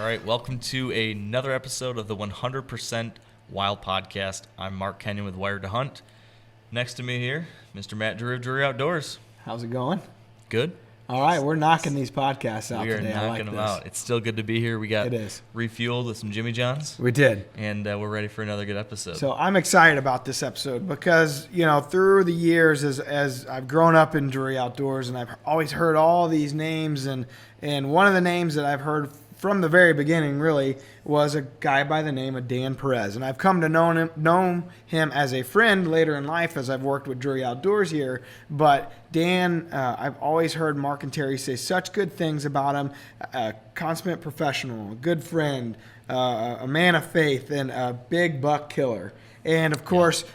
right, welcome to another episode of the 100% Wild Podcast. I'm Mark Kenyon with Wired to Hunt. Next to me here, Mr. Matt Drury of Drury Outdoors. How's it going? Good. All right, we're knocking these podcasts out today. We are knocking them out. It's still good to be here. We got refueled with some Jimmy Johns. We did. And we're ready for another good episode. So I'm excited about this episode because, you know, through the years as I've grown up in Drury Outdoors and I've always heard all these names, and one of the names that I've heard from the very beginning really was a guy by the name of Dan Perez. And I've come to know him as a friend later in life as I've worked with Drury Outdoors here. But Dan, I've always heard Mark and Terry say such good things about him. A consummate professional, a good friend, a man of faith, and a big buck killer. And of course,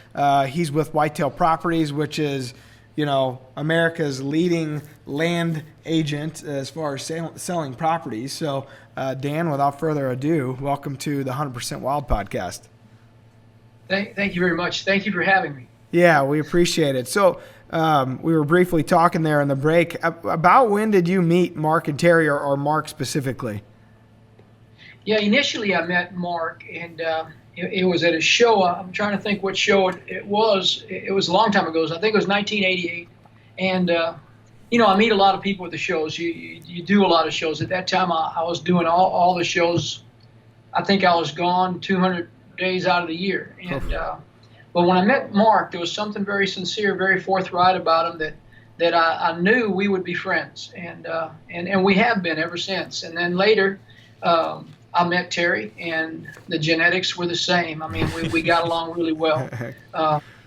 he's with Whitetail Properties, which is, you know, America's leading land agent as far as selling properties. So, Dan, without further ado, welcome to the 100% Wild Podcast. Thank you very much. Thank you for having me. Yeah, we appreciate it. So, we were briefly talking there in the break. About when did you meet Mark and Terry, or Mark specifically? Yeah, initially I met Mark, and it was at a show. I'm trying to think what show it was. It was a long time ago. I think it was 1988. And, you know, I meet a lot of people at the shows. You do a lot of shows. At that time, I was doing all the shows. I think I was gone 200 days out of the year. And but when I met Mark, there was something very sincere, very forthright about him that I knew we would be friends. And we have been ever since. And then later, I met Terry, and the genetics were the same. I mean, we got along really well.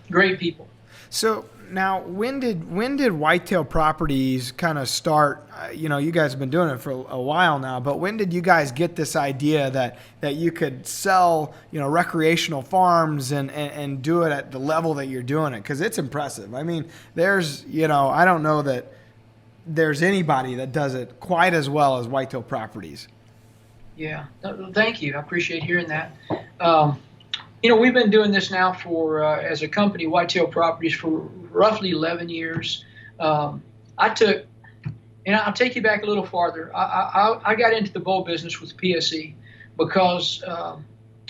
Great people. So now, when did Whitetail Properties kind of start? You know, you guys have been doing it for a while now, but when did you guys get this idea that you could sell, you know, recreational farms and do it at the level that you're doing it? Because it's impressive. I mean, there's, you know, I don't know that there's anybody that does it quite as well as Whitetail Properties. Yeah, thank you. I appreciate hearing that. You know, we've been doing this now for, as a company, Whitetail Properties, for roughly 11 years. And I'll take you back a little farther. I got into the bow business with PSE because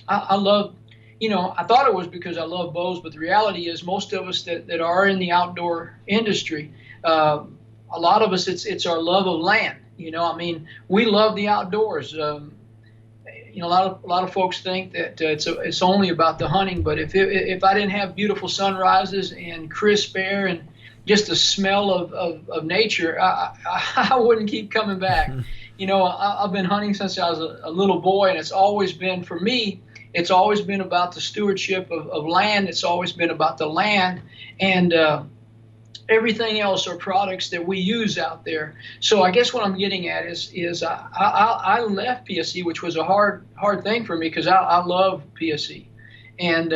I love, you know, I thought it was because I love bows, but the reality is most of us that are in the outdoor industry, a lot of us, it's our love of land. You know, I mean, we love the outdoors. You know, a lot of folks think that it's only about the hunting, but if I didn't have beautiful sunrises and crisp air and just the smell of nature, I wouldn't keep coming back. You know, I've been hunting since I was a little boy, and it's always been, for me, it's always been about the stewardship of land. It's always been about the land, and everything else are products that we use out there. So I guess what I'm getting at is I left PSE, which was a hard thing for me because I love PSE, and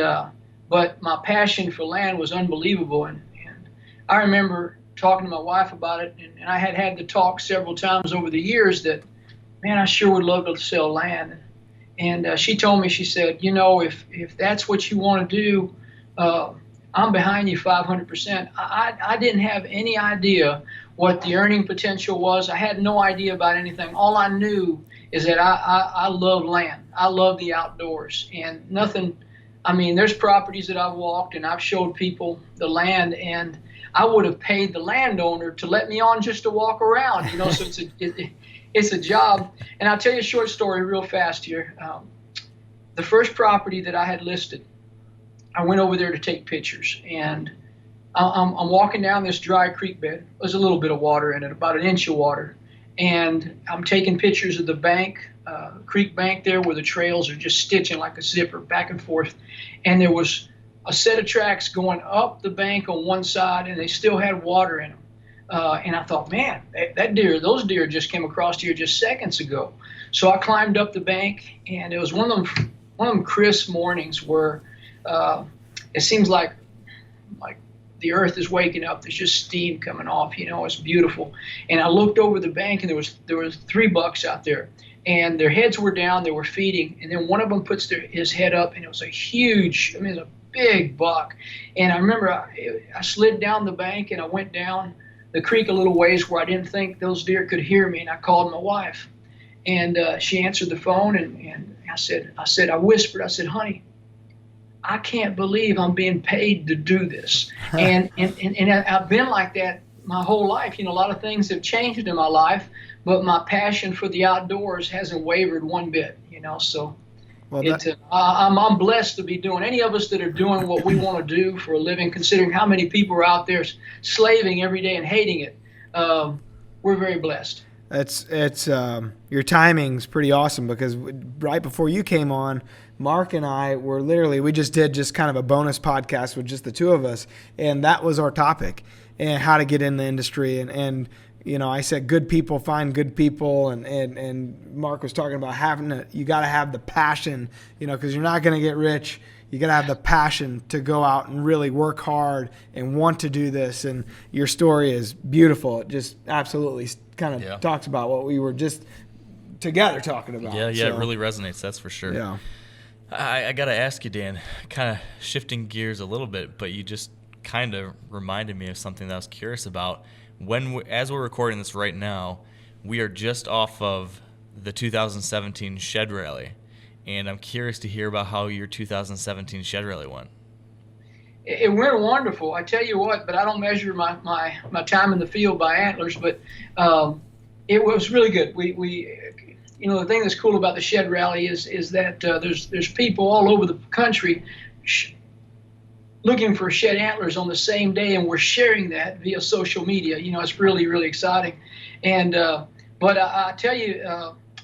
but my passion for land was unbelievable, and I remember talking to my wife about it, and I had the talk several times over the years that, man, I sure would love to sell land, and she told me, she said, you know, if that's what you want to do, I'm behind you 500%. I didn't have any idea what the earning potential was. I had no idea about anything. All I knew is that I love land. I love the outdoors, and nothing. I mean, there's properties that I've walked and I've showed people the land, and I would have paid the landowner to let me on just to walk around. You know, so it's a job. And I'll tell you a short story real fast here. The first property that I had listed, I went over there to take pictures, and I'm walking down this dry creek bed. There's a little bit of water in it, about an inch of water, and I'm taking pictures of the bank, creek bank there, where the trails are just stitching like a zipper back and forth, and there was a set of tracks going up the bank on one side, and they still had water in them. And I thought, man, those deer just came across here just seconds ago. So I climbed up the bank, and it was one of them crisp mornings where it seems like the earth is waking up. There's just steam coming off. You know, it's beautiful. And I looked over the bank, and there was 3 bucks out there, and their heads were down. They were feeding, and then one of them puts his head up, and it was a huge. I mean, it was a big buck. And I remember I slid down the bank, and I went down the creek a little ways where I didn't think those deer could hear me, and I called my wife. And she answered the phone, and I whispered, I said, honey, I can't believe I'm being paid to do this. And I've been like that my whole life. A lot of things have changed in my life, but my passion for the outdoors hasn't wavered one bit, so. Well, I'm blessed to be doing, any of us that are doing what we want to do for a living, considering how many people are out there slaving every day and hating it. We're very blessed. It's your timing's pretty awesome, because right before you came on, Mark and I were we just did kind of a bonus podcast with just the two of us, and that was our topic, and how to get in the industry. And I said good people find good people, and Mark was talking about you got to have the passion, because you're not going to get rich. You got to have the passion to go out and really work hard and want to do this. And your story is beautiful. It just absolutely kind of talks about what we were just together talking about. Yeah, it really resonates. That's for sure. Yeah. I got to ask you, Dan, kind of shifting gears a little bit, but you just kind of reminded me of something that I was curious about. As we're recording this right now, we are just off of the 2017 Shed Rally, and I'm curious to hear about how your 2017 Shed Rally went. It went wonderful. I tell you what, but I don't measure my time in the field by antlers, but it was really good. We the thing that's cool about the Shed Rally is that there's people all over the country looking for shed antlers on the same day, and we're sharing that via social media. It's really, really exciting. And but I tell you,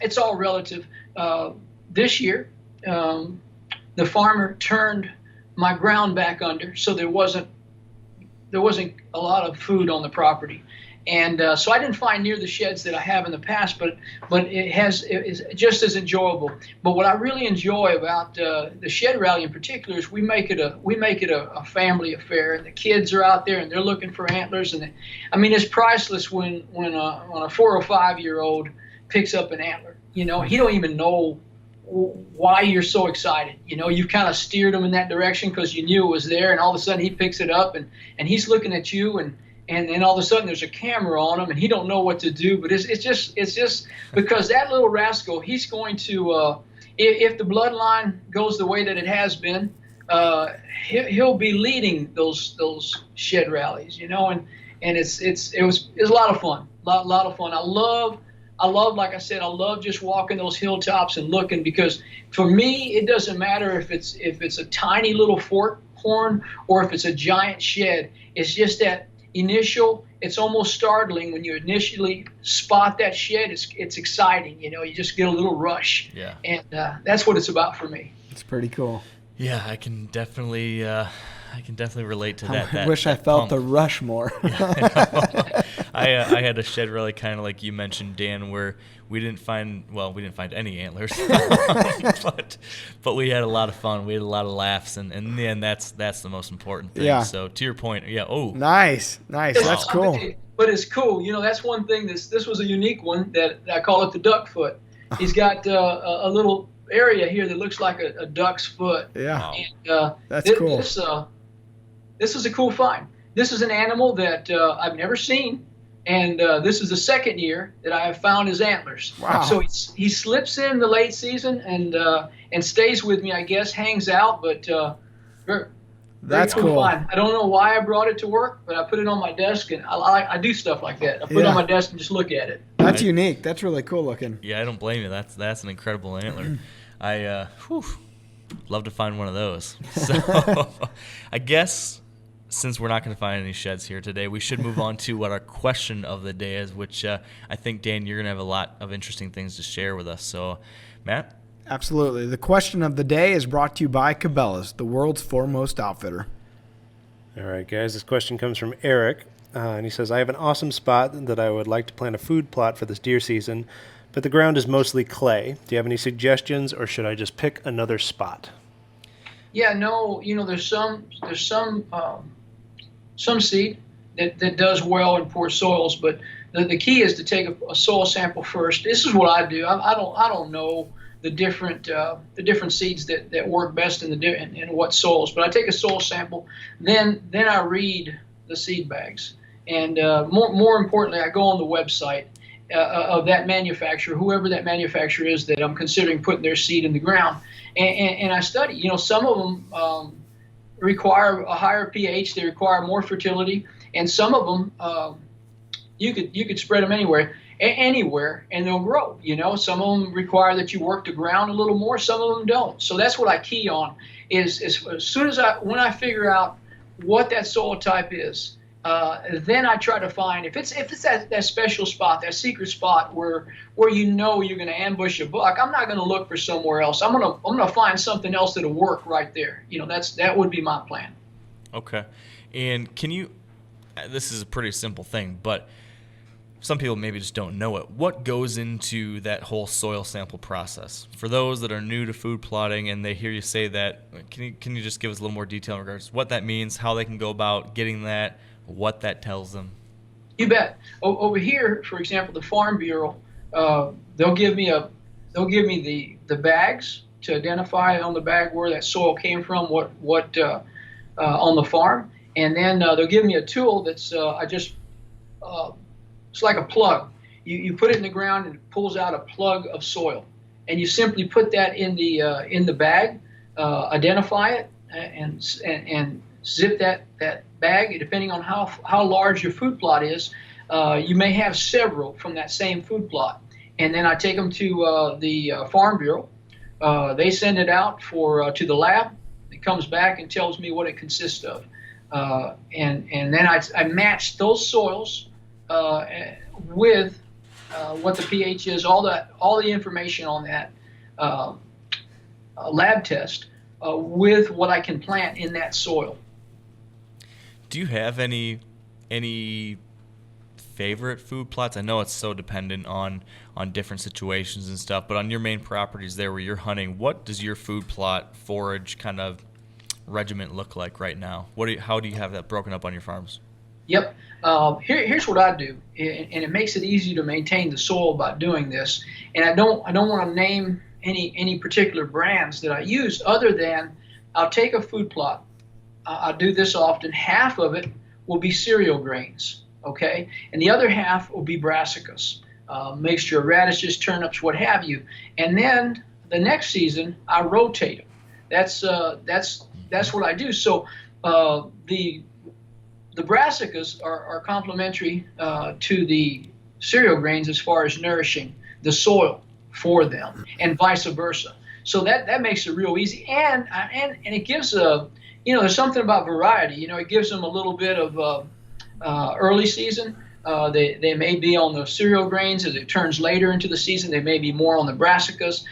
it's all relative. This year, the farmer turned my ground back under, so there wasn't a lot of food on the property. And so I didn't find near the sheds that I have in the past, but it is just as enjoyable. But what I really enjoy about the Shed Rally in particular is we make it a family affair, and the kids are out there and they're looking for antlers, and it's priceless when a 4 or 5-year-old picks up an antler. He don't even know why you're so excited. You've kind of steered him in that direction because you knew it was there, and all of a sudden he picks it up and he's looking at you, and then all of a sudden there's a camera on him, and he don't know what to do. But it's just because that little rascal, he's going to, if the bloodline goes the way that it has been, he'll be leading those shed rallies, and it was a lot of fun, lot of fun. I love, like I said, I love just walking those hilltops and looking, because for me it doesn't matter if it's a tiny little fork horn or if it's a giant shed. It's just that it's almost startling when you initially spot that shed. It's exciting, you just get a little rush. Yeah. And that's what it's about for me. It's pretty cool. Yeah, I can definitely relate to that. I wish I felt the rush more. Yeah, I had a shed rally kind of like you mentioned, Dan, where we didn't find any antlers, but we had a lot of fun. We had a lot of laughs, and in the end, that's the most important thing. Yeah. So to your point, yeah. Oh, nice. That's cool. But it's cool. That's one thing. This was a unique one that I call it the duck foot. He's got a little area here that looks like a duck's foot. Yeah. And, that's cool. This is a cool find. This is an animal that I've never seen, and this is the second year that I have found his antlers. Wow. So he slips in the late season and stays with me, I guess, hangs out, but that's cool. Find. I don't know why I brought it to work, but I put it on my desk, and I do stuff like that. I put it on my desk and just look at it. That's unique. That's really cool looking. Yeah, I don't blame you. That's an incredible antler. I love to find one of those. So I guess since we're not going to find any sheds here today, we should move on to what our question of the day is, which I think, Dan, you're going to have a lot of interesting things to share with us. So, Matt? Absolutely. The question of the day is brought to you by Cabela's, the world's foremost outfitter. All right, guys. This question comes from Eric, and he says, I have an awesome spot that I would like to plant a food plot for this deer season, but the ground is mostly clay. Do you have any suggestions, or should I just pick another spot? Yeah, no, there's some seed that does well in poor soils, but the key is to take a soil sample first. This is what I do. I don't know the different seeds that work best in what soils, but I take a soil sample, then I read the seed bags, and more importantly, I go on the website of that manufacturer, whoever that manufacturer is that I'm considering putting their seed in the ground. And I study. You know, some of them require a higher pH. They require more fertility, and some of them you could spread them anywhere, and they'll grow. You know, some of them require that you work the ground a little more. Some of them don't. So that's what I key on. Is as soon as when I figure out what that soil type is, then I try to find if it's that special spot, that secret spot where you know you're going to ambush a buck. I'm not going to look for somewhere else. I'm gonna find something else that'll work right there. You know, that would be my plan. Okay, and can you? This is a pretty simple thing, but some people maybe just don't know it. What goes into that whole soil sample process? For those that are new to food plotting and they hear you say that, can you just give us a little more detail in regards to what that means, how they can go about getting that, what that tells them? You bet. Over here, for example, the Farm Bureau, they'll give me the bags to identify on the bag where that soil came from, what on the farm, and then they'll give me a tool that's it's like a plug. You put it in the ground and it pulls out a plug of soil, and you simply put that in the bag, identify it, and zip that bag. Depending on how large your food plot is, you may have several from that same food plot, and then I take them to the Farm Bureau. They send it out to the lab. It comes back and tells me what it consists of, and then I match those soils with what the pH is, all the information on that lab test with what I can plant in that soil. Do you have any favorite food plots? I know it's so dependent on different situations and stuff, but on your main properties there where you're hunting, what does your food plot forage kind of regiment look like right now? How do you have that broken up on your farms? Yep. Here's what I do, and it makes it easy to maintain the soil by doing this. And I don't want to name any particular brands that I use, other than I'll take a food plot. I do this often. Half of it will be cereal grains, okay, and the other half will be brassicas, mixture of radishes, turnips, what have you. And then the next season I rotate them. That's what I do. So the brassicas are complementary to the cereal grains as far as nourishing the soil for them, and vice versa. So that makes it real easy, and it gives there's something about variety. You know, it gives them a little bit of early season. They may be on the cereal grains as it turns later into the season. They may be more on the brassicas.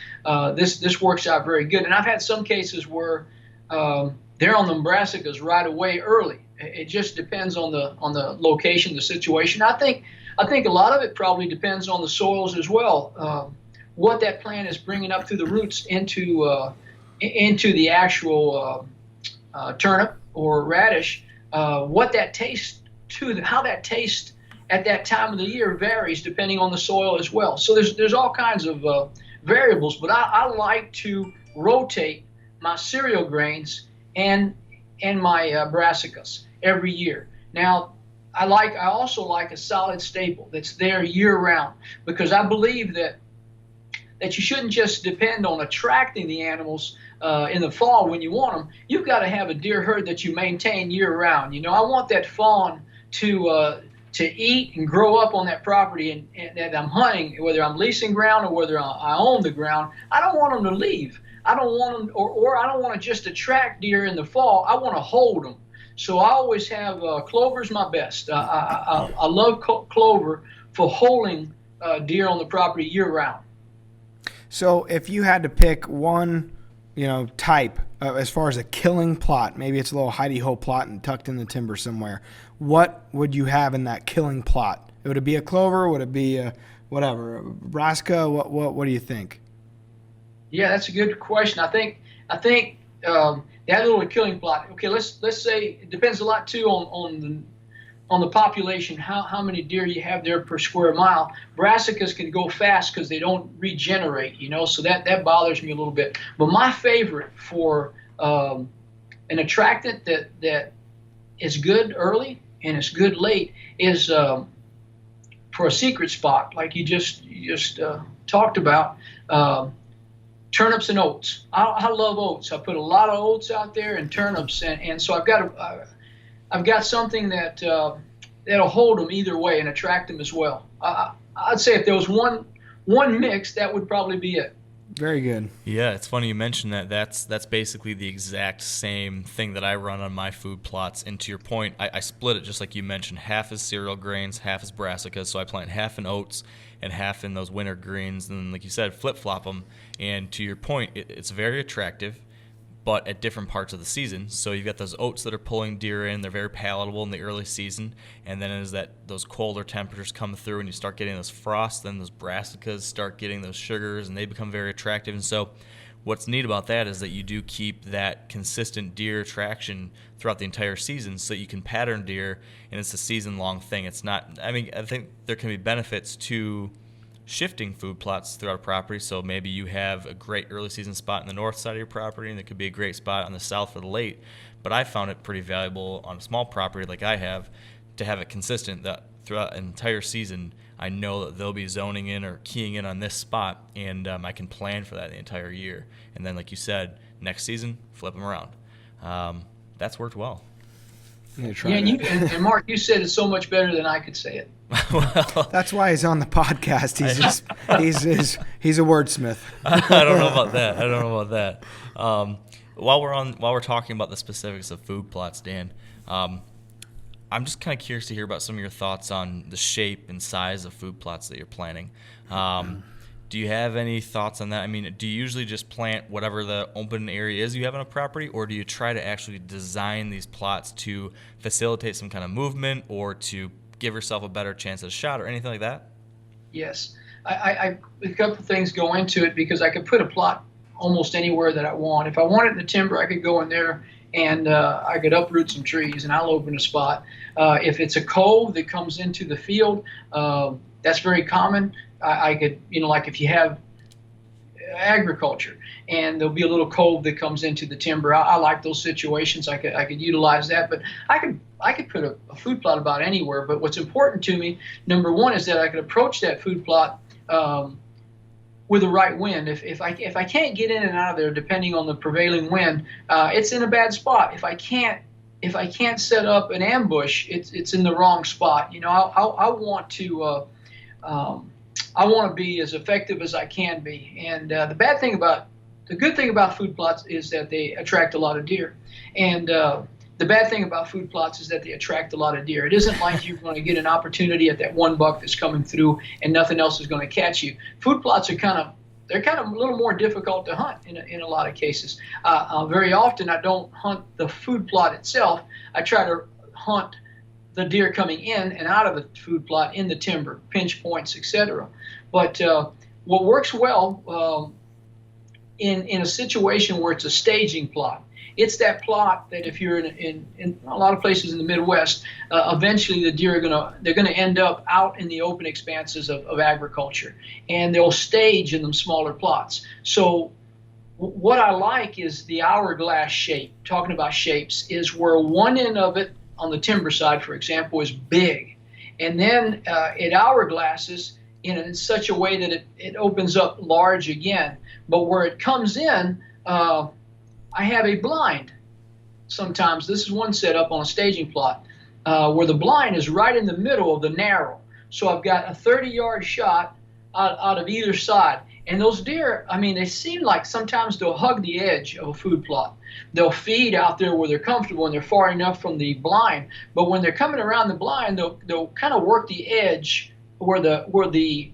This works out very good, and I've had some cases where they're on the brassicas right away early. It just depends on the location, the situation. I think a lot of it probably depends on the soils as well. What that plant is bringing up through the roots into the actual turnip or radish, what that tastes how that tastes at that time of the year varies depending on the soil as well. So there's all kinds of variables, but I like to rotate my cereal grains and my brassicas every year. Now, I also like a solid staple that's there year round, because I believe that you shouldn't just depend on attracting the animals in the fall when you want them. You've got to have a deer herd that you maintain year round. You know, I want that fawn to eat and grow up on that property and that I'm hunting, whether I'm leasing ground or whether I own the ground. I don't want them to leave. I don't want them, or I don't want to just attract deer in the fall. I want to hold them. So I always have clover's my best. I love clover for holding deer on the property year round. So if you had to pick one, type as far as a killing plot, maybe it's a little hidey-hole plot and tucked in the timber somewhere, what would you have in that killing plot? Would it be a clover? Would it be a brassica? What do you think? Yeah, that's a good question. I think that little killing plot. Okay, let's say it depends a lot too on the population, how many deer you have there per square mile. Brassicas can go fast because they don't regenerate, so that bothers me a little bit. But my favorite for an attractant that is good early and it's good late is for a secret spot, like you just talked about, turnips and oats. I love oats. I put a lot of oats out there and turnips, and so I've got something that that'll hold them either way and attract them as well. I'd say if there was one mix, that would probably be it. Very good. Yeah, it's funny you mentioned that. That's basically the exact same thing that I run on my food plots. And to your point, I split it just like you mentioned. Half is cereal grains, half is brassicas. So I plant half in oats and half in those winter greens. And like you said, flip-flop them. And to your point, it's very attractive, but at different parts of the season. So you've got those oats that are pulling deer in. They're very palatable in the early season. And then as those colder temperatures come through and you start getting those frosts, then those brassicas start getting those sugars and they become very attractive. And so what's neat about that is that you do keep that consistent deer attraction throughout the entire season so that you can pattern deer, and it's a season-long thing. It's not, I think there can be benefits to shifting food plots throughout a property. So maybe you have a great early season spot in the north side of your property, and there could be a great spot on the south or the late. But I found it pretty valuable on a small property like I have to have it consistent that throughout an entire season I know that they'll be zoning in or keying in on this spot, and I can plan for that the entire year. And then, like you said, next season, flip them around. That's worked well. And Mark, you said it so much better than I could say it. Well, That's why he's on the podcast. He's a wordsmith. I don't know about that. While we're talking about the specifics of food plots, Dan, I'm just kind of curious to hear about some of your thoughts on the shape and size of food plots that you're planning. Do you have any thoughts on that? I mean, do you usually just plant whatever the open area is you have on a property, or do you try to actually design these plots to facilitate some kind of movement or to give yourself a better chance at a shot or anything like that? Yes. A couple of things go into it because I could put a plot almost anywhere that I want. If I want it in the timber, I could go in there and I could uproot some trees and I'll open a spot. If it's a cove that comes into the field, that's very common. I could, like if you have agriculture and there'll be a little cove that comes into the timber. I like those situations. I could utilize that, but I could put a food plot about anywhere. But what's important to me, number one, is that I could approach that food plot with the right wind. If I can't get in and out of there depending on the prevailing wind, it's in a bad spot. If I can't set up an ambush, it's in the wrong spot. I want to be as effective as I can be. And the good thing about food plots is that they attract a lot of deer. And the bad thing about food plots is that they attract a lot of deer. It isn't like you're going to get an opportunity at that one buck that's coming through and nothing else is going to catch you. Food plots are kind of a little more difficult to hunt in a lot of cases. Very often I don't hunt the food plot itself. I try to hunt the deer coming in and out of the food plot in the timber, pinch points, etc. But what works well in a situation where it's a staging plot, it's that plot that if you're in a lot of places in the Midwest, eventually the deer they're gonna end up out in the open expanses of agriculture, and they'll stage in them smaller plots. So what I like is the hourglass shape. Talking about shapes, is where one end of it on the timber side, for example, is big, and then it hourglasses in such a way that it opens up large again. But where it comes in, I have a blind. Sometimes this is one setup on a staging plot where the blind is right in the middle of the narrow. So I've got a 30-yard shot out of either side. And those deer, they seem like sometimes they'll hug the edge of a food plot. They'll feed out there where they're comfortable and they're far enough from the blind. But when they're coming around the blind, they'll kind of work the edge where the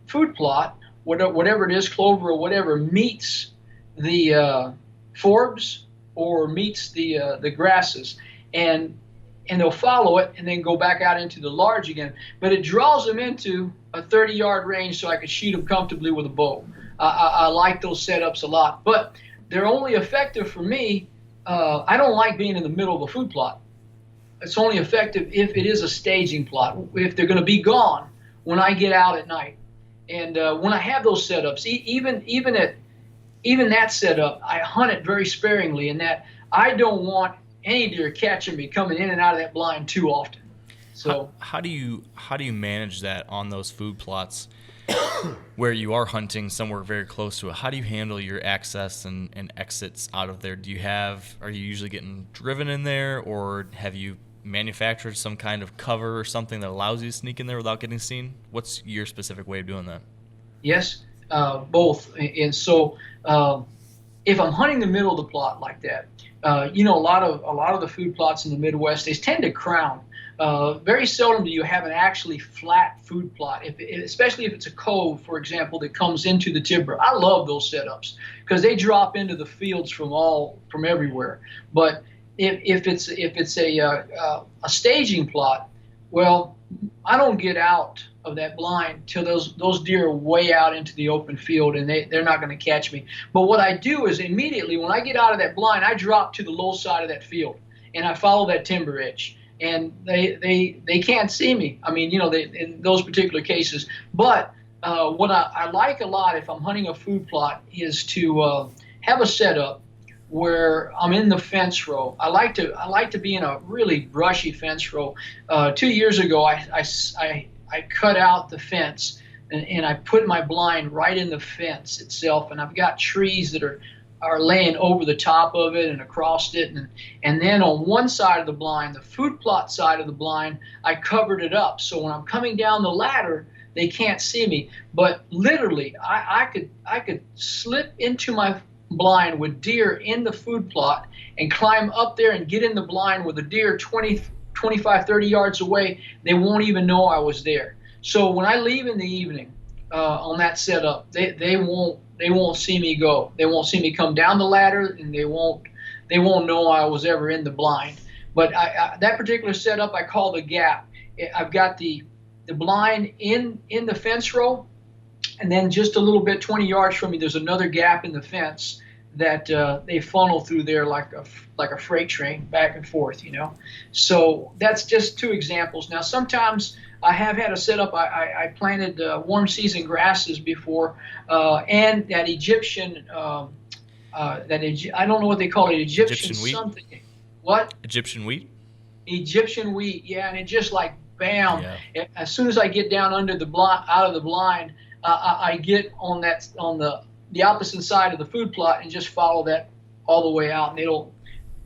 food plot, whatever it is, clover or whatever, meets the forbs or meets the grasses, and they'll follow it and then go back out into the large again. But it draws them into a 30-yard range so I could shoot them comfortably with a bow. I like those setups a lot, but they're only effective for me. I don't like being in the middle of a food plot. It's only effective if it is a staging plot, if they're going to be gone when I get out at night. And when I have those setups, even that setup, I hunt it very sparingly in that I don't want any deer catching me coming in and out of that blind too often. So how do you manage that on those food plots where you are hunting somewhere very close to it? How do you handle your access and exits out of there? Are you usually getting driven in there, or have you manufactured some kind of cover or something that allows you to sneak in there without getting seen? What's your specific way of doing that? yes, both. And so if I'm hunting the middle of the plot like that, a lot of the food plots in the Midwest, they tend to crown. Very seldom do you have an actually flat food plot, especially if it's a cove, for example, that comes into the timber. I love those setups because they drop into the fields from everywhere. But if it's a staging plot, well, I don't get out of that blind till those deer are way out into the open field, and they're not going to catch me. But what I do is immediately when I get out of that blind, I drop to the low side of that field and I follow that timber edge. And they can't see me. I mean, in those particular cases. But what I like a lot if I'm hunting a food plot is to have a setup where I'm in the fence row. I like to be in a really brushy fence row. 2 years ago, I cut out the fence and I put my blind right in the fence itself, and I've got trees that are laying over the top of it and across it, and then on one side of the blind, the food plot side of the blind, I covered it up. So when I'm coming down the ladder, they can't see me. But literally, I could slip into my blind with deer in the food plot and climb up there and get in the blind with a deer 20, 25, 30 yards away. They won't even know I was there. So when I leave in the evening on that setup, they won't see me go. They won't see me come down the ladder, and they won't know I was ever in the blind. But that particular setup I call the gap. I've got the blind in the fence row, and then just a little bit, 20 yards from me, there's another gap in the fence that they funnel through there like a freight train back and forth, So that's just two examples. Now sometimes I have had a setup. I planted warm season grasses before, and that Egyptian, I don't know what they call it, Egyptian wheat? something. What? Egyptian wheat? Egyptian wheat, yeah, and it just like bam. Yeah. As soon as I get down under the blind, out of the blind, I get on the opposite side of the food plot and just follow that all the way out. And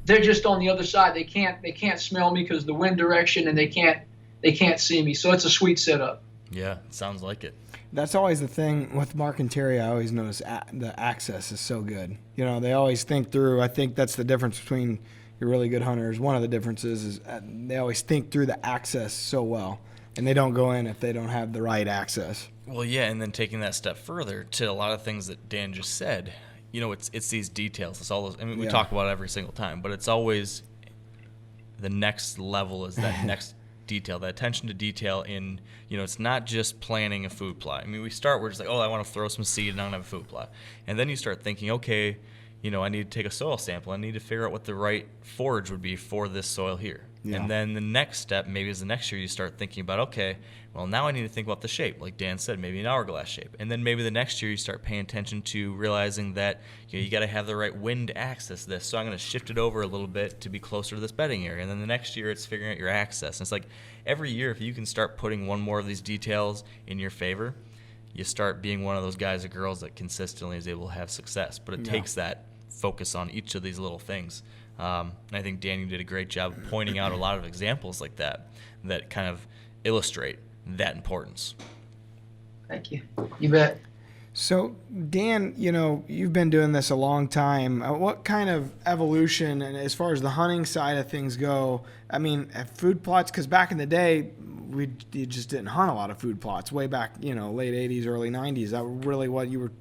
they're just on the other side. They can't smell me because the wind direction, and they can't see me. So it's a sweet setup. Yeah, it sounds like it. That's always the thing with Mark and Terry. I always notice the access is so good. They always think through. I think that's the difference between your really good hunters. One of the differences is they always think through the access so well, and they don't go in if they don't have the right access. Well, yeah, and then taking that step further to a lot of things that Dan just said, it's these details. It's all those. I mean, we talk about it every single time, but it's always the next level is that next detail, that attention to detail in, it's not just planning a food plot. I mean, we're just like, I want to throw some seed and I don't have a food plot. And then you start thinking, okay, I need to take a soil sample. I need to figure out what the right forage would be for this soil here. Yeah. And then the next step, maybe is the next year you start thinking about, okay, well, now I need to think about the shape. Like Dan said, maybe an hourglass shape. And then maybe the next year you start paying attention to realizing that you got to have the right wind to access this. So I'm going to shift it over a little bit to be closer to this bedding area. And then the next year it's figuring out your access. And it's like every year if you can start putting one more of these details in your favor, you start being one of those guys or girls that consistently is able to have success. But it takes that focus on each of these little things. And I think Dan, you did a great job pointing out a lot of examples like that kind of illustrate that importance. Thank you. You bet. So, Dan, you've been doing this a long time. What kind of evolution, and as far as the hunting side of things go, I mean, food plots, because back in the day, you just didn't hunt a lot of food plots. Way back, late 80s, early 90s, that was really what you were,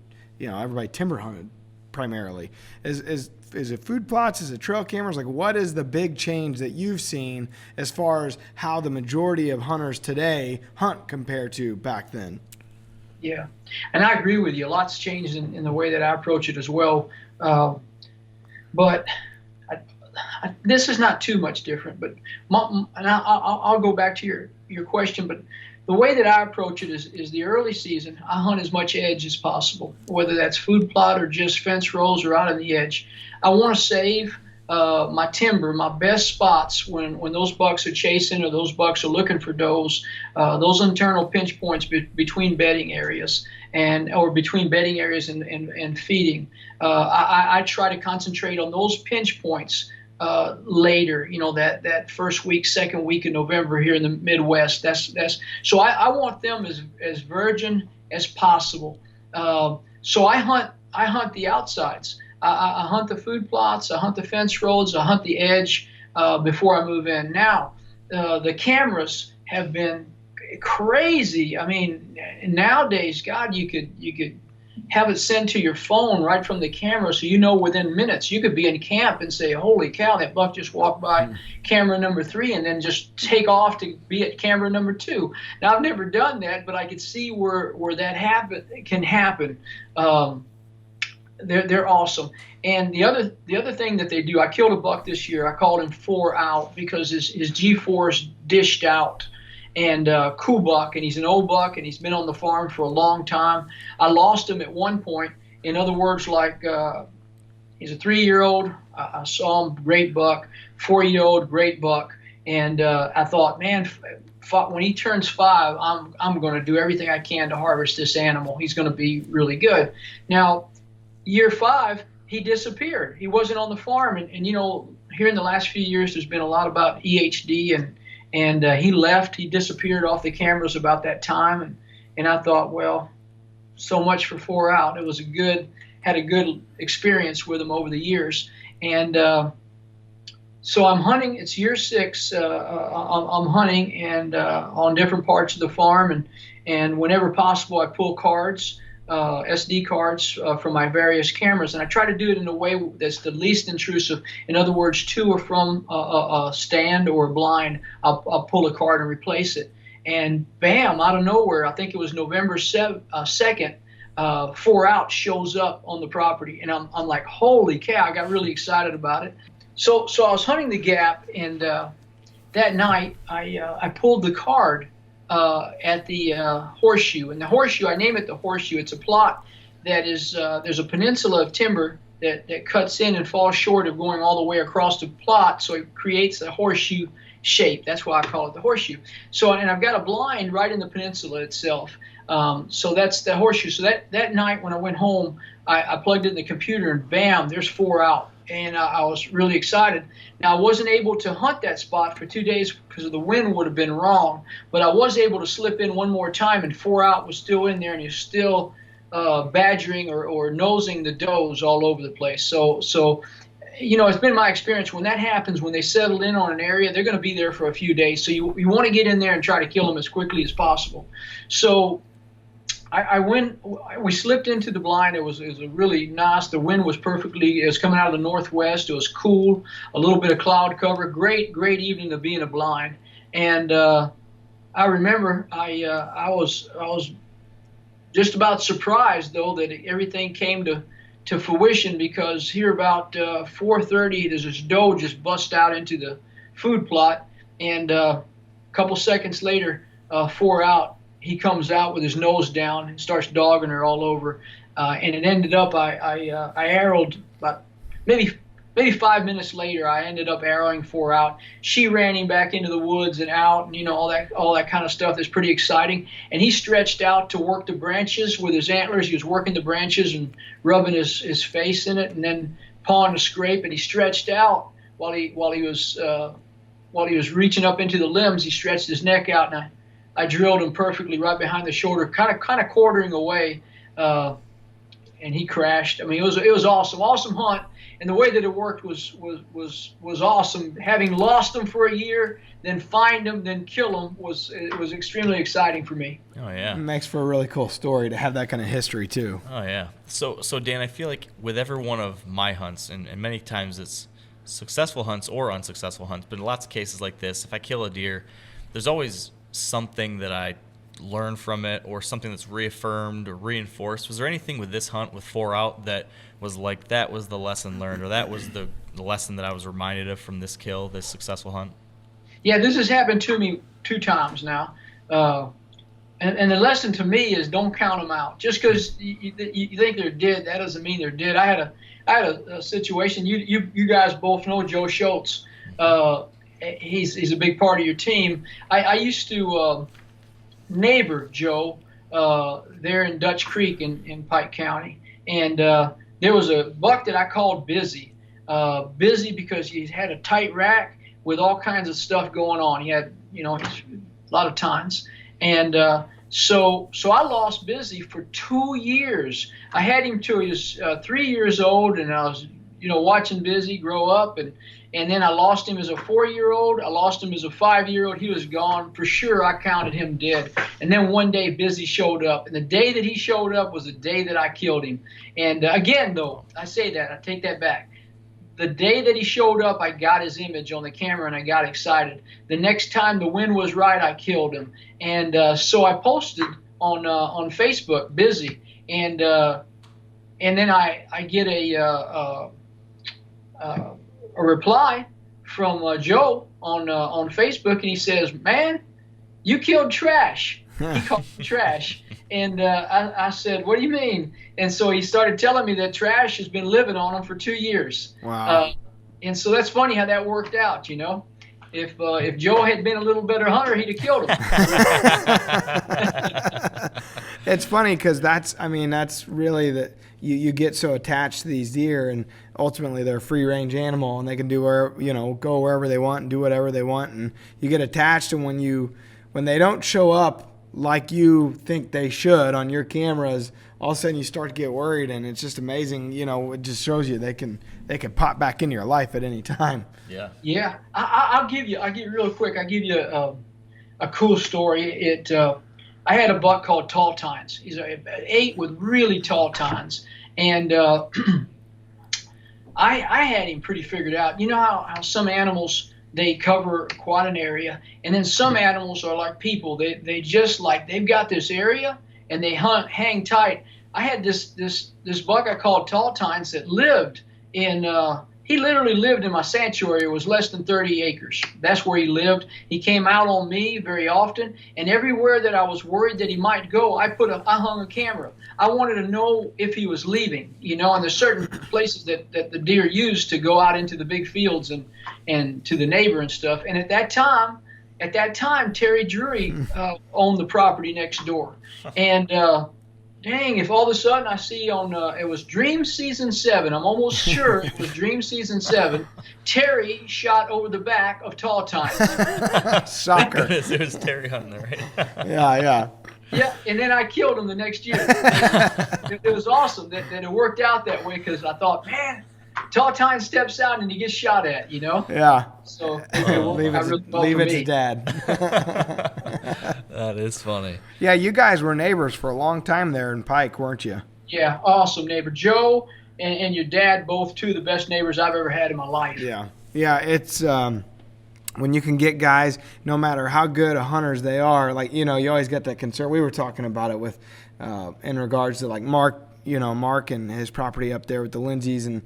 everybody timber hunted primarily. Is it food plots? Is it trail cameras? Like, what is the big change that you've seen as far as how the majority of hunters today hunt compared to back then? Yeah, and I agree with you. Lots changed in the way that I approach it as well. But this is not too much different. But and I'll go back to your question. But the way that I approach it is the early season, I hunt as much edge as possible, whether that's food plot or just fence rows or out on the edge. I want to save my timber, my best spots when those bucks are chasing or those bucks are looking for does, those internal pinch points between bedding areas or between bedding areas and feeding. I try to concentrate on those pinch points later, that first week, second week in November here in the Midwest. So I want them as virgin as possible. So I hunt the outsides. I hunt the food plots, I hunt the fence roads, I hunt the edge before I move in. Now, the cameras have been crazy. I mean, nowadays, God, you could have it sent to your phone right from the camera, so within minutes you could be in camp and say, "Holy cow, that buck just walked by camera number 3," and then just take off to be at camera number 2. Now, I've never done that, but I could see where that can happen. They're awesome. And the other thing that they do, I killed a buck this year. I called him 4 out because his G4's dished out. And cool buck, and he's an old buck, and he's been on the farm for a long time. I lost him at one point. In other words, like he's a 3-year-old. I saw him, great buck. 4-year-old, great buck. And I thought, man, when he turns 5, I'm going to do everything I can to harvest this animal. He's going to be really good. Now, year 5, he disappeared. He wasn't on the farm, and here in the last few years, there's been a lot about EHD and he left. He disappeared off the cameras about that time, and I thought, well, so much for 4 out. It was had a good experience with him over the years, and so I'm hunting. It's year 6. I'm hunting and on different parts of the farm, and whenever possible, I pull cards. SD cards from my various cameras, and I try to do it in a way that's the least intrusive. In other words, 2 are from a stand or a blind. I'll pull a card and replace it, and bam, out of nowhere, I think it was November 2nd, 4 out shows up on the property, and I'm like, holy cow! I got really excited about it. So I was hunting the gap, and that night I pulled the card at the horseshoe. And the horseshoe, I name it the horseshoe. It's a plot that is, there's a peninsula of timber that cuts in and falls short of going all the way across the plot, so it creates a horseshoe shape. That's why I call it the horseshoe. So, and I've got a blind right in the peninsula itself. So that's the horseshoe. So that night when I went home, I plugged it in the computer, and bam, there's 4 out. And I was really excited. Now, I wasn't able to hunt that spot for 2 days because the wind would have been wrong, but I was able to slip in one more time, and 4 out was still in there, and he's still badgering or nosing the does all over the place. So it's been my experience when that happens, when they settle in on an area, they're going to be there for a few days. So you want to get in there and try to kill them as quickly as possible. So we slipped into the blind. It was really nice. The wind was it was coming out of the northwest. It was cool, a little bit of cloud cover. Great evening to be in a blind. And I remember I was just about surprised, though, that everything came to fruition, because here about 4:30, there's this doe just bust out into the food plot, and a couple seconds later, 4 out, he comes out with his nose down and starts dogging her all over, and it ended up I arrowed about maybe 5 minutes later. I ended up arrowing 4 out. She ran him back into the woods and out, and all that kind of stuff that's pretty exciting. And he stretched out to work the branches with his antlers. He was working the branches and rubbing his face in it, and then pawing the scrape. And he stretched out while he was reaching up into the limbs. He stretched his neck out, and I drilled him perfectly right behind the shoulder, kind of quartering away, and he crashed. I mean, it was awesome hunt, and the way that it worked was awesome. Having lost him for a year, then find him, then kill him was extremely exciting for me. Oh yeah, it makes for a really cool story to have that kind of history too. Oh yeah. So Dan, I feel like with every one of my hunts, and many times it's successful hunts or unsuccessful hunts, but in lots of cases like this, if I kill a deer, there's always something that I learn from it, or something that's reaffirmed or reinforced. Was there anything with this hunt with 4 out that was like, that was the lesson learned, or that was the lesson that I was reminded of from this kill, this successful hunt? Yeah, this has happened to me 2 times now. And the lesson to me is don't count them out. Just because you think they're dead, that doesn't mean they're dead. I had a situation. You guys both know Joe Schultz. He's a big part of your team. I used to neighbor Joe there in Dutch Creek in Pike County, and there was a buck that I called Busy. Busy because he had a tight rack with all kinds of stuff going on. He had a lot of tines. And so I lost Busy for 2 years. I had him till he was 3 years old, and I was, watching Busy grow up, and then I lost him as a 4-year-old. I lost him as a 5-year-old. He was gone for sure. I counted him dead. And then one day Busy showed up, and the day that he showed up was the day that I killed him. And again, though, I say that, I take that back. The day that he showed up, I got his image on the camera and I got excited. The next time the wind was right, I killed him. And so I posted on Facebook, Busy, and then I get a reply from Joe on Facebook, and he says, "Man, you killed Trash." He called me Trash. And I said, "What do you mean?" And so he started telling me that Trash has been living on him for 2 years. Wow. And so that's funny how that worked out, If Joe had been a little better hunter, he'd have killed him. It's funny because that's really that you get so attached to these deer, and ultimately they're a free range animal, and they can do go wherever they want and do whatever they want, and you get attached to when they don't show up like you think they should on your cameras, all of a sudden you start to get worried, and it's just amazing. It just shows you they can pop back into your life at any time. Yeah. Yeah. I'll give you real quick. I'll give you a cool story. I had a buck called Tall Tines. He's 8 with really tall tines, and I had him pretty figured out. You know how some animals, they cover quite an area, and then some animals are like people. They just they've got this area and they hang tight. I had this buck I called Tall Tines that lived in he literally lived in my sanctuary. It was less than 30 acres. That's where he lived. He came out on me very often, and everywhere that I was worried that he might go, I hung a camera. I wanted to know if he was leaving, and there's certain places that the deer use to go out into the big fields and to the neighbor and stuff. And at that time, Terry Drury owned the property next door. And dang, if all of a sudden I see it was Dream Season 7, I'm almost sure it was Dream Season 7, Terry shot over the back of Tall Tines. Soccer. It was Terry hunting there, right? Yeah. Yeah, and then I killed him the next year. It was awesome that it worked out that way, because I thought, man, Tall Tines steps out and he gets shot at, Yeah. So leave it to Dad. That is funny. Yeah, you guys were neighbors for a long time there in Pike, weren't you? Yeah, awesome neighbor. Joe and your dad, both two of the best neighbors I've ever had in my life. Yeah. It's when you can get guys, no matter how good of hunters they are, you always get that concern. We were talking about it with in regards to Mark. Mark and his property up there with the Lindsays, and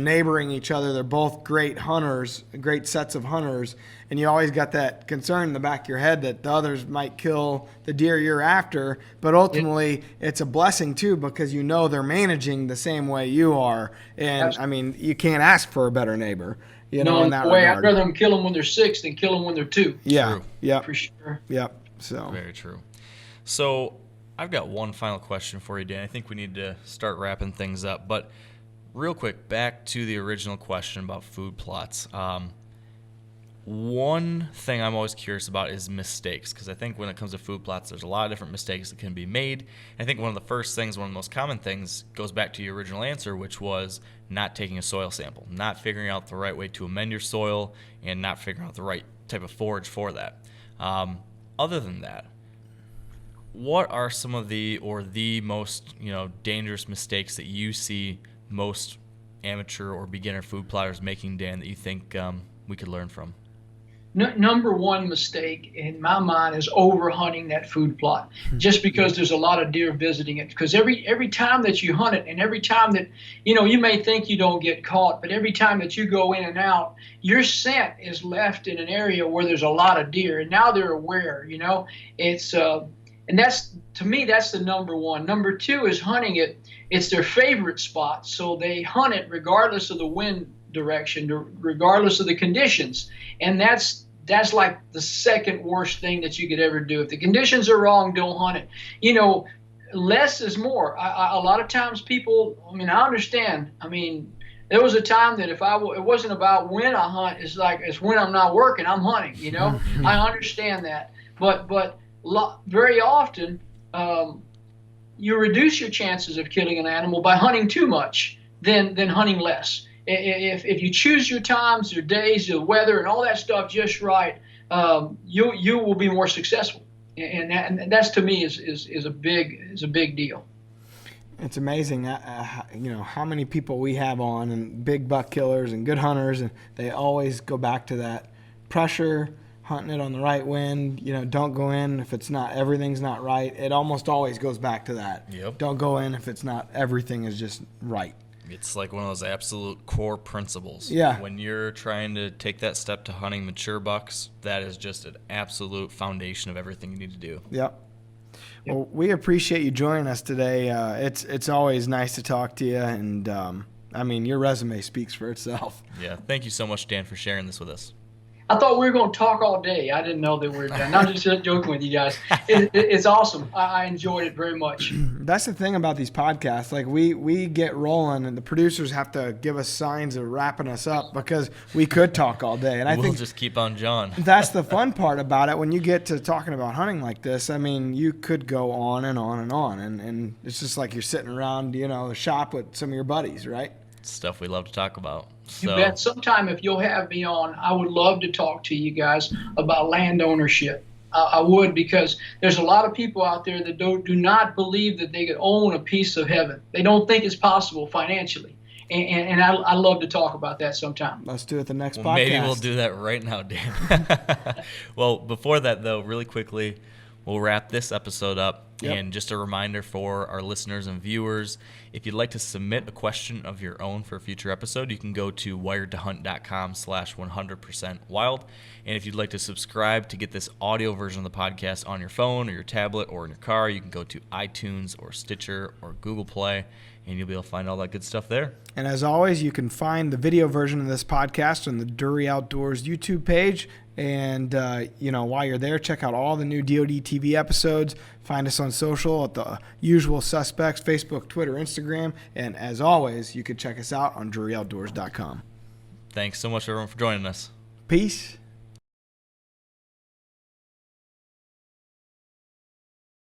neighboring each other. They're both great hunters, great sets of hunters, and you always got that concern in the back of your head that the others might kill the deer you're after. But ultimately, it's a blessing too, because they're managing the same way you are, and Absolutely. you can't ask for a better neighbor. In that way, regard. I'd rather them kill them when they're 6 than kill them when they're 2. Yeah. True. Yeah. For sure. Yep. So Very true. So I've got one final question for you, Dan. I think we need to start wrapping things up. But real quick, back to the original question about food plots. One thing I'm always curious about is mistakes, because I think when it comes to food plots, there's a lot of different mistakes that can be made. I think one of the most common things goes back to your original answer, which was not taking a soil sample, not figuring out the right way to amend your soil, and not figuring out the right type of forage for that. Other than that, what are some of the most dangerous mistakes that you see most amateur or beginner food plotters making, Dan, that you think we could learn from? Number one mistake in my mind is overhunting that food plot, just because there's a lot of deer visiting it. Because every time that you hunt it, and every time that you may think you don't get caught, but every time that you go in and out, your scent is left in an area where there's a lot of deer, and now they're aware. It's And that's, to me, that's the number one. Number two is hunting it. It's their favorite spot, so they hunt it regardless of the wind direction, regardless of the conditions. And that's like the second worst thing that you could ever do. If the conditions are wrong, don't hunt it. You know, less is more. A lot of times people, I mean, I understand. I mean, there was a time that it wasn't about when I hunt, it's when I'm not working, I'm hunting, you know. I understand that. But very often, you reduce your chances of killing an animal by hunting too much than hunting less. If you choose your times, your days, your weather, and all that stuff just right, you will be more successful. And that's, to me, is a big deal. It's amazing, you know, how many people we have on, and big buck killers and good hunters, and they always go back to that pressure, hunting it on the right wind. You know, don't go in if everything's not right. It almost always goes back to that. Yep. Don't go in if everything is just right. It's like one of those absolute core principles. Yeah. When you're trying to take that step to hunting mature bucks, that is just an absolute foundation of everything you need to do. Yep. Well, we appreciate you joining us today. It's always nice to talk to you, and I mean, your resume speaks for itself. Yeah. Thank you so much, Dan, for sharing this with us. I thought we were going to talk all day. I didn't know that we were done. I'm just joking with you guys. It's awesome. I enjoyed it very much. That's the thing about these podcasts. Like, we get rolling, and the producers have to give us signs of wrapping us up because we could talk all day. And I We'll think just keep on John. that's the fun part about it. When you get to talking about hunting like this, I mean, you could go on and on and on. And it's just like you're sitting around, you know, the shop with some of your buddies, right? Stuff we love to talk about. You So, bet. Sometime, if you'll have me on, I would love to talk to you guys about land ownership. I would, because there's a lot of people out there that do not believe that they could own a piece of heaven. They don't think it's possible financially. And I love to talk about that sometime. Let's do it the next well, podcast. maybe we'll do that right now, Dan. Well, before that, though, really quickly, we'll wrap this episode up. Yep. And just a reminder for our listeners and viewers, if you'd like to submit a question of your own for a future episode, you can go to wiredtohunt.com/100%wild. And if you'd like to subscribe to get this audio version of the podcast on your phone or your tablet or in your car, you can go to iTunes or Stitcher or Google Play, and you'll be able to find all that good stuff there. And as always, you can find the video version of this podcast on the Drury Outdoors YouTube page. And, you know, while you're there, check out all the new DoD TV episodes. Find us on social at the usual suspects, Facebook, Twitter, Instagram. And as always, you can check us out on DruryOutdoors.com. Thanks so much, everyone, for joining us. Peace.